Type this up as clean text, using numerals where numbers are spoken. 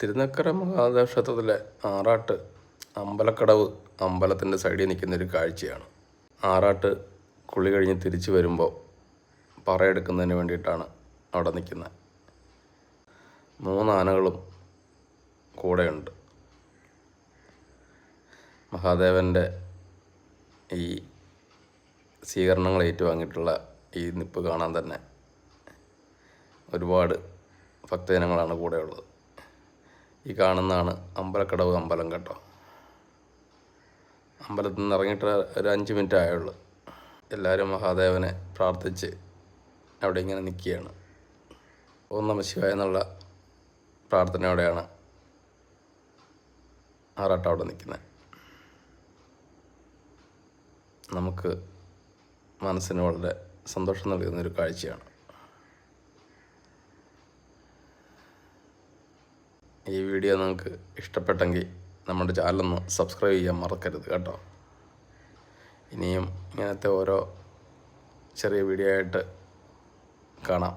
തിരുനക്കര മഹാദേവ ക്ഷേത്രത്തിലെ ആറാട്ട് അമ്പലക്കടവ് അമ്പലത്തിൻ്റെ സൈഡിൽ നിൽക്കുന്നൊരു കാഴ്ചയാണ്. ആറാട്ട് കുളി കഴിഞ്ഞ് തിരിച്ചു വരുമ്പോൾ പറയെടുക്കുന്നതിന് വേണ്ടിയിട്ടാണ് അവിടെ നിൽക്കുന്നത്. 3 ആനകളും കൂടെയുണ്ട്. മഹാദേവൻ്റെ ഈ സ്വീകരണങ്ങൾ ഏറ്റുവാങ്ങിയിട്ടുള്ള ഈ നിപ്പ് കാണാൻ തന്നെ ഒരുപാട് ഭക്തജനങ്ങളാണ് കൂടെയുള്ളത്. ഈ കാണുന്നതാണ് അമ്പലക്കടവ് അമ്പലം കേട്ടോ. അമ്പലത്തിൽ നിന്ന് ഇറങ്ങിയിട്ട് ഒരു 5 മിനിറ്റ് ആയുള്ളൂ. എല്ലാവരും മഹാദേവനെ പ്രാർത്ഥിച്ച് അവിടെ ഇങ്ങനെ നിൽക്കുകയാണ്. ഓം നമഃ ശിവായ എന്നുള്ള പ്രാർത്ഥനയോടെയാണ് ആറാട്ട് അവിടെ നിൽക്കുന്നത്. നമുക്ക് മനസ്സിന് വളരെ സന്തോഷം നൽകുന്നൊരു കാഴ്ചയാണ്. ഈ വീഡിയോ നിങ്ങൾക്ക് ഇഷ്ടപ്പെട്ടെങ്കിൽ നമ്മുടെ ചാനലൊന്ന് സബ്സ്ക്രൈബ് ചെയ്യാൻ മറക്കരുത് കേട്ടോ. ഇനിയും ഇങ്ങനത്തെ ഓരോ ചെറിയ വീഡിയോ ആയിട്ട് കാണാം.